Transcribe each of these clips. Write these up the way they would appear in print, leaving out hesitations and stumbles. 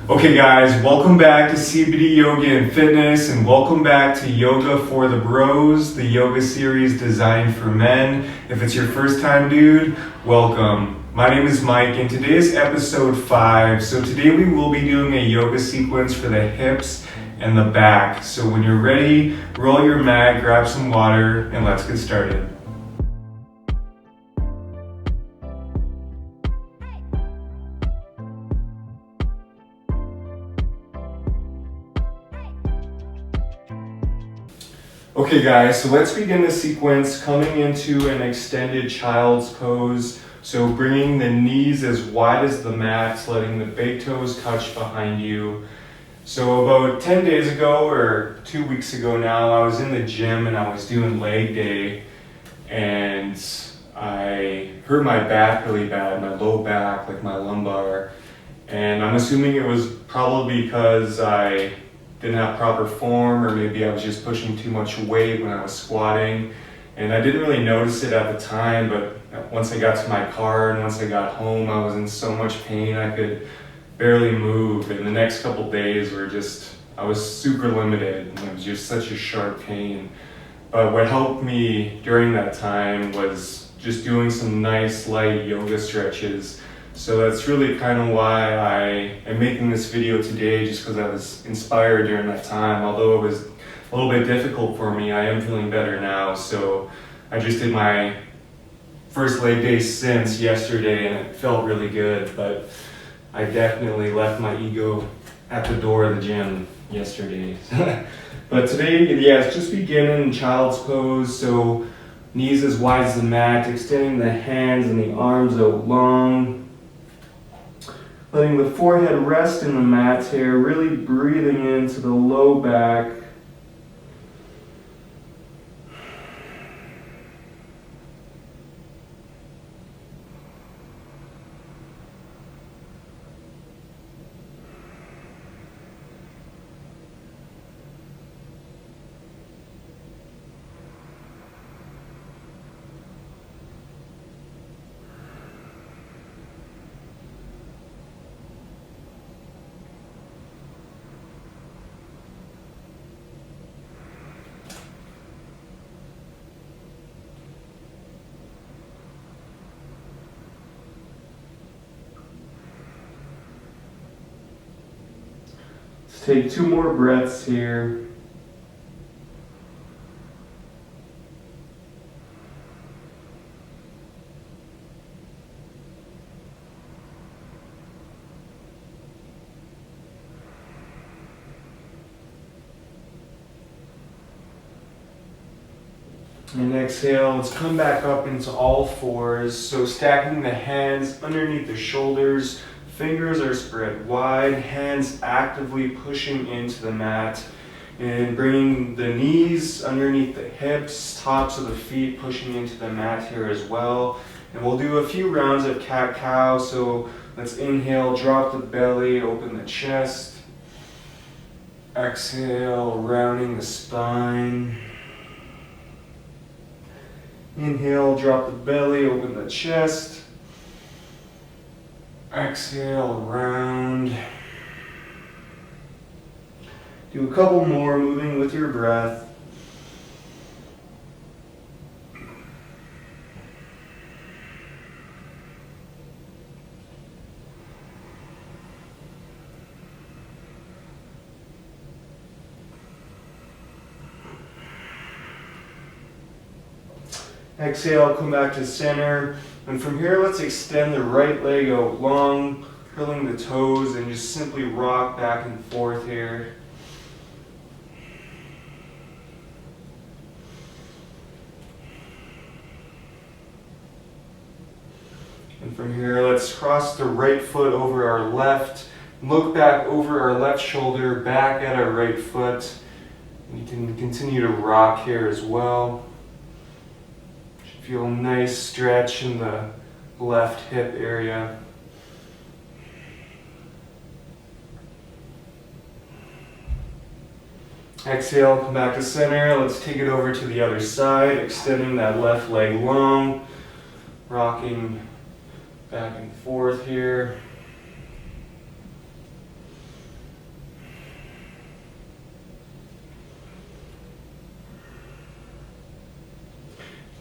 Okay guys, welcome back to CBD Yoga and Fitness, and welcome back to Yoga for the Bros, the yoga series designed for men. If it's your first time, dude, welcome. My name is Mike, and today is episode 5. So today we will be doing a yoga sequence for the hips and the back. So when you're ready, roll your mat, grab some water, and let's get started. Okay guys, so let's begin the sequence coming into an extended child's pose. So bringing the knees as wide as the mat, letting the big toes touch behind you. So about 10 days ago, or 2 weeks ago now, I was in the gym and I was doing leg day, and I hurt my back really bad, my low back, like my lumbar. And I'm assuming it was probably because I didn't have proper form, or maybe I was just pushing too much weight when I was squatting, and I didn't really notice it at the time, but once I got to my car and once I got home, I was in so much pain I could barely move, and the next couple days were just, I was super limited, and it was just such a sharp pain. But what helped me during that time was just doing some nice light yoga stretches. So that's really kind of why I am making this video today, just because I was inspired during that time. Although it was a little bit difficult for me, I am feeling better now. So I just did my first leg day since yesterday, and it felt really good. But I definitely left my ego at the door of the gym yesterday. But today, yeah, it's just beginning child's pose. So knees as wide as the mat, extending the hands and the arms out long. Letting the forehead rest in the mat here, really breathing into the low back. Take 2 more breaths here. And exhale, let's come back up into all fours. So stacking the hands underneath the shoulders. Fingers are spread wide, hands actively pushing into the mat, and bringing the knees underneath the hips, tops of the feet pushing into the mat here as well. And we'll do a few rounds of cat-cow. So let's inhale, drop the belly, open the chest. Exhale, rounding the spine. Inhale, drop the belly, open the chest. Exhale, round. Do a couple more, moving with your breath. Exhale, come back to center. And from here, let's extend the right leg out long, curling the toes, and just simply rock back and forth here. And from here, let's cross the right foot over our left, look back over our left shoulder, back at our right foot. And you can continue to rock here as well. Feel a nice stretch in the left hip area. Exhale, come back to center. Let's take it over to the other side, extending that left leg long, rocking back and forth here.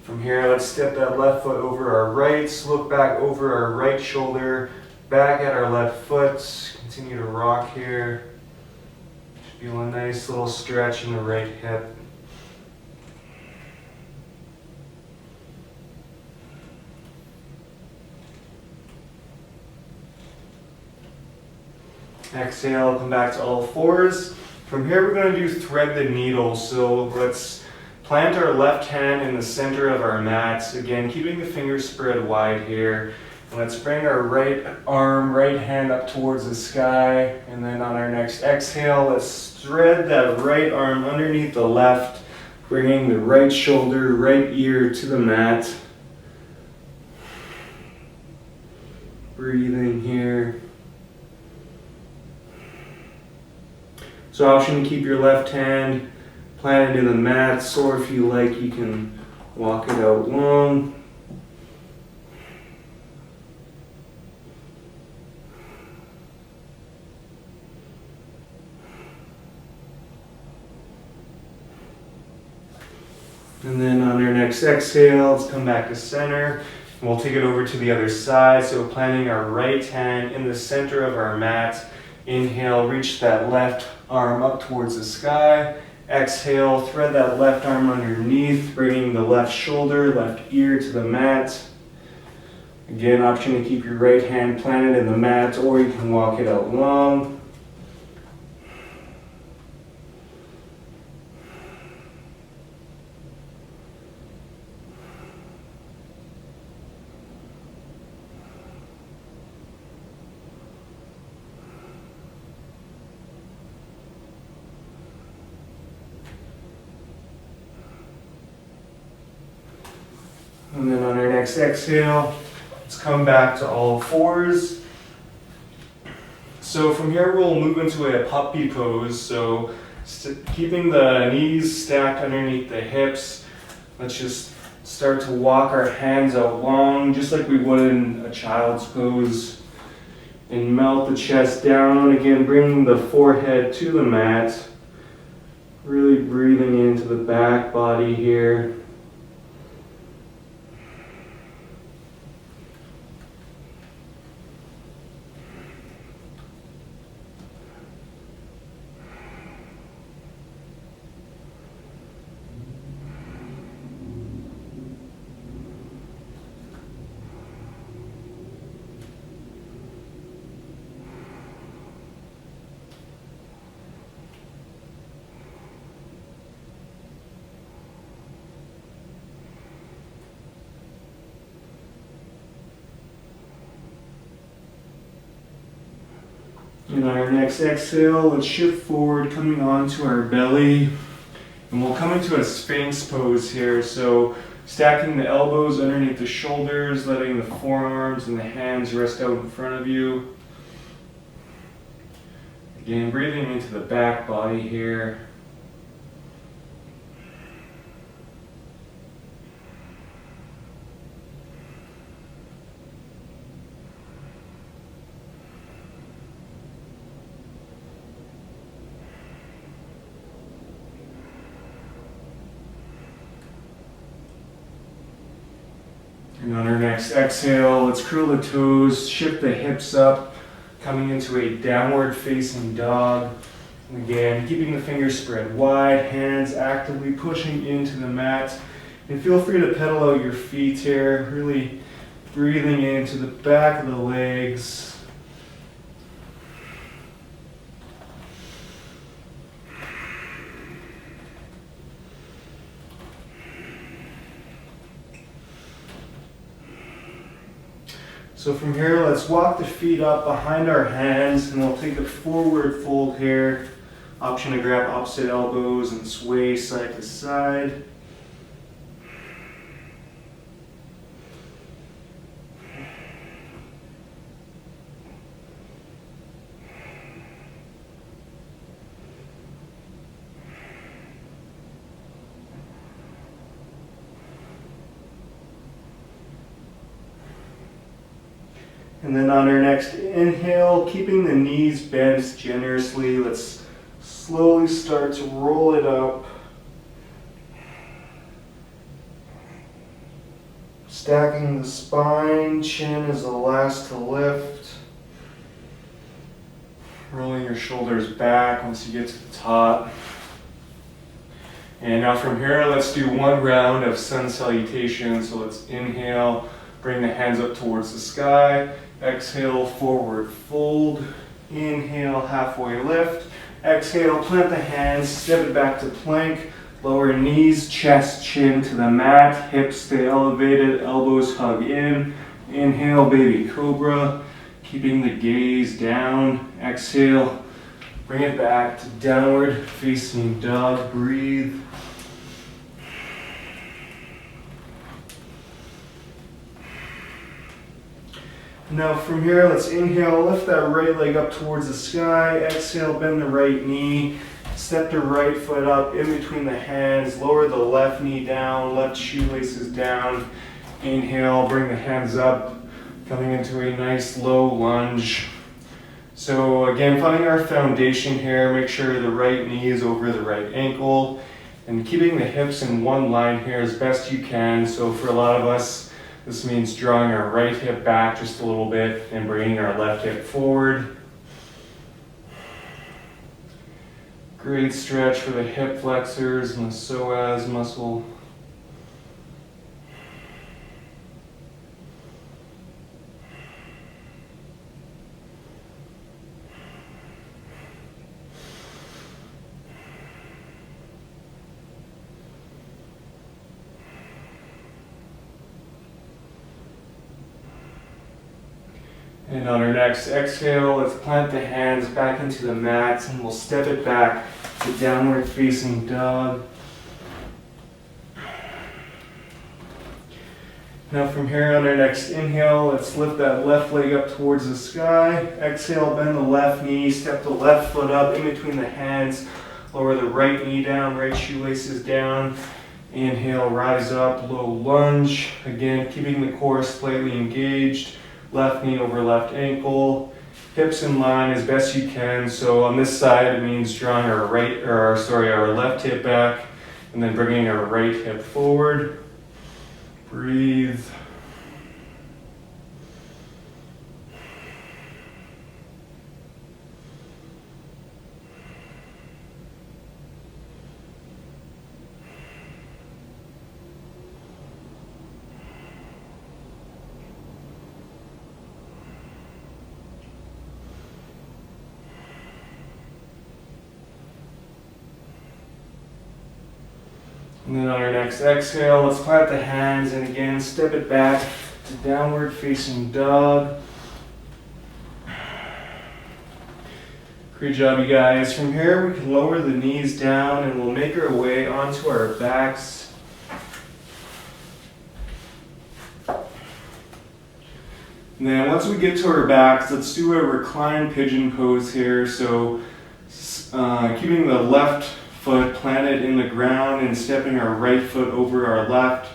From here, let's step that left foot over our right, look back over our right shoulder, back at our left foot, continue to rock here. Feel a nice little stretch in the right hip. Exhale, come back to all fours. From here, we're going to do thread the needle. So let's plant our left hand in the center of our mat. Again, keeping the fingers spread wide here. And let's bring our right arm, right hand up towards the sky. And then on our next exhale, let's thread that right arm underneath the left, bringing the right shoulder, right ear to the mat. Breathing here. So option to keep your left hand planted in the mat, or if you like, you can walk it out long. And then on our next exhale, let's come back to center. And we'll take it over to the other side. So planting our right hand in the center of our mat. Inhale, reach that left arm up towards the sky. Exhale, thread that left arm underneath, bringing the left shoulder, left ear to the mat. Again, option to keep your right hand planted in the mat, or you can walk it out long. And then on our next exhale, let's come back to all fours. So from here, we'll move into a puppy pose. So keeping the knees stacked underneath the hips, let's just start to walk our hands out long, just like we would in a child's pose. And melt the chest down, again, bringing the forehead to the mat. Really breathing into the back body here. And on our next exhale, let's shift forward, coming onto our belly. And we'll come into a Sphinx pose here. So stacking the elbows underneath the shoulders, letting the forearms and the hands rest out in front of you. Again, breathing into the back body here. And on our next exhale, let's curl the toes, shift the hips up, coming into a downward facing dog. And again, keeping the fingers spread wide, hands actively pushing into the mat. And feel free to pedal out your feet here, really breathing into the back of the legs. So from here, let's walk the feet up behind our hands, and we'll take a forward fold here. Option to grab opposite elbows and sway side to side. And then on our next inhale, keeping the knees bent generously, let's slowly start to roll it up. Stacking the spine, chin is the last to lift. Rolling your shoulders back once you get to the top. And now from here, let's do one round of sun salutation. So let's inhale, bring the hands up towards the sky. Exhale, forward fold. Inhale, halfway lift. Exhale, plant the hands, step it back to plank. Lower knees, chest, chin to the mat. Hips stay elevated, elbows hug in. Inhale, baby cobra. Keeping the gaze down. Exhale, bring it back to downward facing dog. Breathe. Now from here, let's inhale, lift that right leg up towards the sky. Exhale, bend the right knee. Step the right foot up in between the hands. Lower the left knee down, left shoelaces down. Inhale, bring the hands up, coming into a nice low lunge. So again, finding our foundation here, make sure the right knee is over the right ankle and keeping the hips in one line here as best you can. So for a lot of us, this means drawing our right hip back just a little bit and bringing our left hip forward. Great stretch for the hip flexors and the psoas muscle. And on our next exhale, let's plant the hands back into the mat and we'll step it back to downward facing dog. Now from here on our next inhale, let's lift that left leg up towards the sky. Exhale, bend the left knee, step the left foot up in between the hands. Lower the right knee down, right shoelaces down. Inhale, rise up, low lunge. Again, keeping the core slightly engaged. Left knee over left ankle, hips in line as best you can. So on this side, it means drawing our our left hip back and then bringing our right hip forward. Breathe. And then on our next exhale, let's plant the hands and again step it back to downward facing dog. Great job, you guys. From here, we can lower the knees down and we'll make our way onto our backs. And then once we get to our backs, let's do a reclined pigeon pose here. So keeping the left foot planted in the ground and stepping our right foot over our left.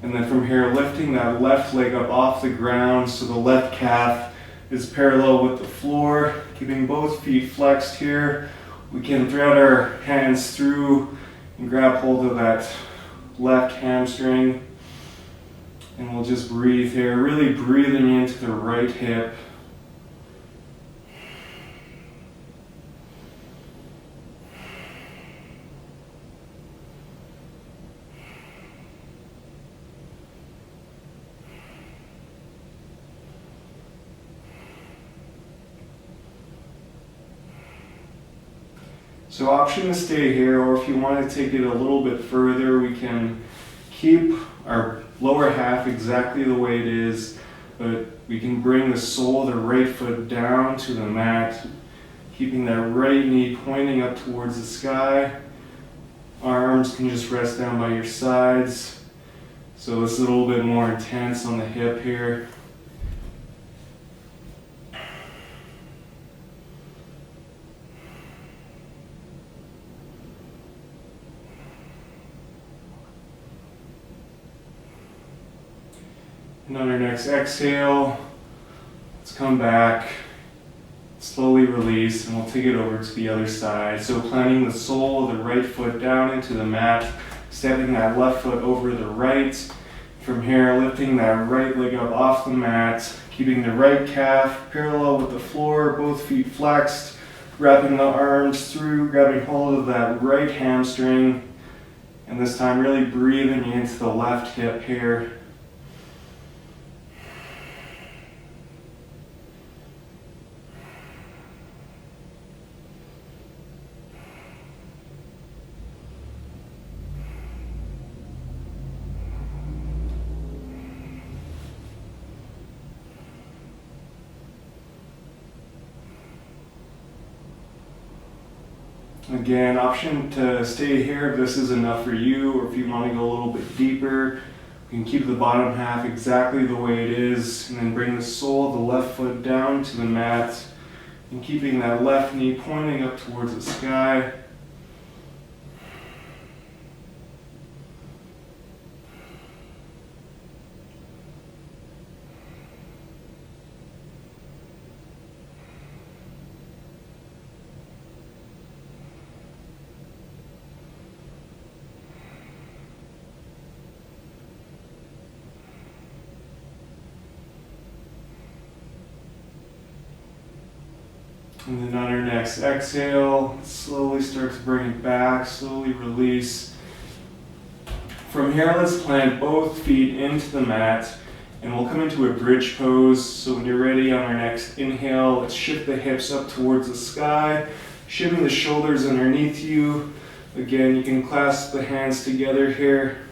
And then from here, lifting that left leg up off the ground so the left calf is parallel with the floor. Keeping both feet flexed here. We can thread our hands through and grab hold of that left hamstring. And we'll just breathe here, really breathing into the right hip. So option to stay here, or if you want to take it a little bit further, we can keep our lower half exactly the way it is, but we can bring the sole of the right foot down to the mat, keeping that right knee pointing up towards the sky. Arms can just rest down by your sides. So it's a little bit more intense on the hip here. And on our next exhale, let's come back, slowly release, and we'll take it over to the other side. So planting the sole of the right foot down into the mat, stepping that left foot over the right, From here, lifting that right leg up off the mat, keeping the right calf parallel with the floor, both feet flexed, wrapping the arms through, grabbing hold of that right hamstring, and this time really breathing into the left hip here. Again, option to stay here if this is enough for you, or if you want to go a little bit deeper. You can keep the bottom half exactly the way it is, and then bring the sole of the left foot down to the mat, and keeping that left knee pointing up towards the sky. And then on your next exhale, slowly start to bring it back, slowly release. From here, let's plant both feet into the mat, and we'll come into a bridge pose. So when you're ready on our next inhale, let's shift the hips up towards the sky, shimmy the shoulders underneath you. Again, you can clasp the hands together here.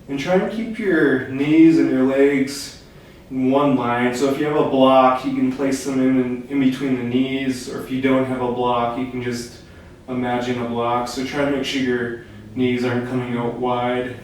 And try and keep your knees and your legs in one line. So if you have a block, you can place them in between the knees, or if you don't have a block, you can just imagine a block. So try to make sure your knees aren't coming out wide.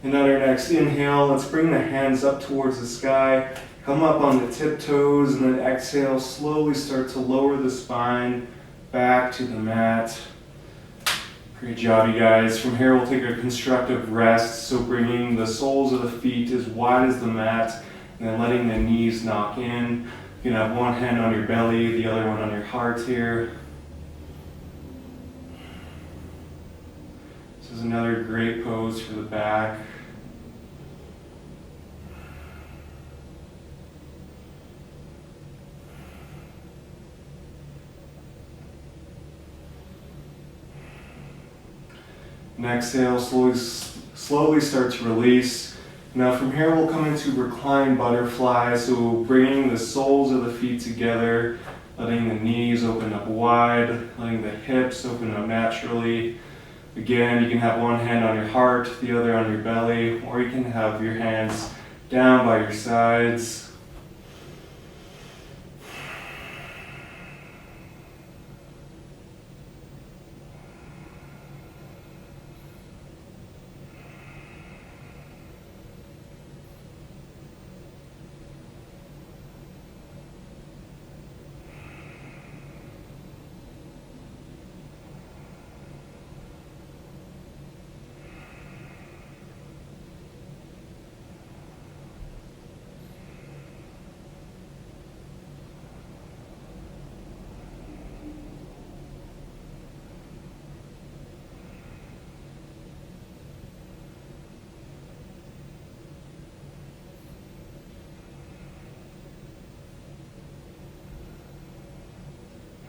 And on our next inhale, let's bring the hands up towards the sky. Come up on the tiptoes, and then exhale, slowly start to lower the spine back to the mat. Great job, you guys. From here, we'll take a constructive rest. So bringing the soles of the feet as wide as the mat, and then letting the knees knock in. You can have one hand on your belly, the other one on your heart here. This is another great pose for the back. And exhale, slowly start to release. Now from here we'll come into reclined butterfly, so bringing the soles of the feet together, letting the knees open up wide, letting the hips open up naturally. Again, you can have one hand on your heart, the other on your belly, or you can have your hands down by your sides.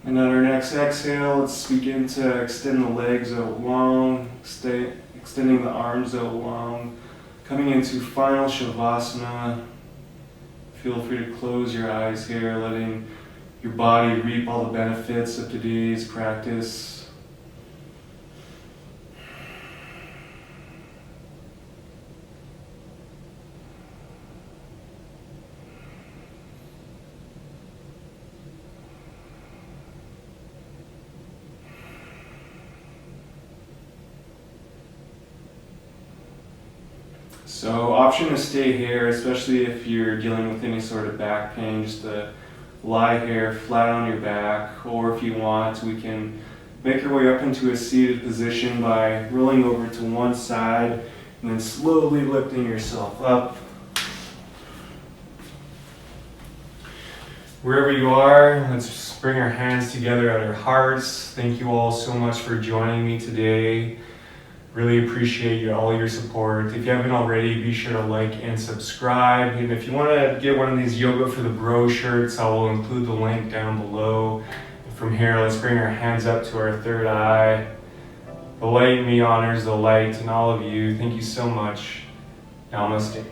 And on our next exhale, let's begin to extend the legs out long, extending the arms out long. Coming into final Shavasana. Feel free to close your eyes here, letting your body reap all the benefits of today's practice. So option to stay here, especially if you're dealing with any sort of back pain, just to lie here flat on your back, or if you want, we can make your way up into a seated position by rolling over to one side And then slowly lifting yourself up. Wherever you are, let's bring our hands together at our hearts. Thank you all so much for joining me today. Really appreciate all your support. If you haven't already, be sure to like and subscribe. And if you want to get one of these Yoga for the Bro shirts, I will include the link down below. And from here, let's bring our hands up to our third eye. The light in me honors the light in all of you. Thank you so much. Namaste.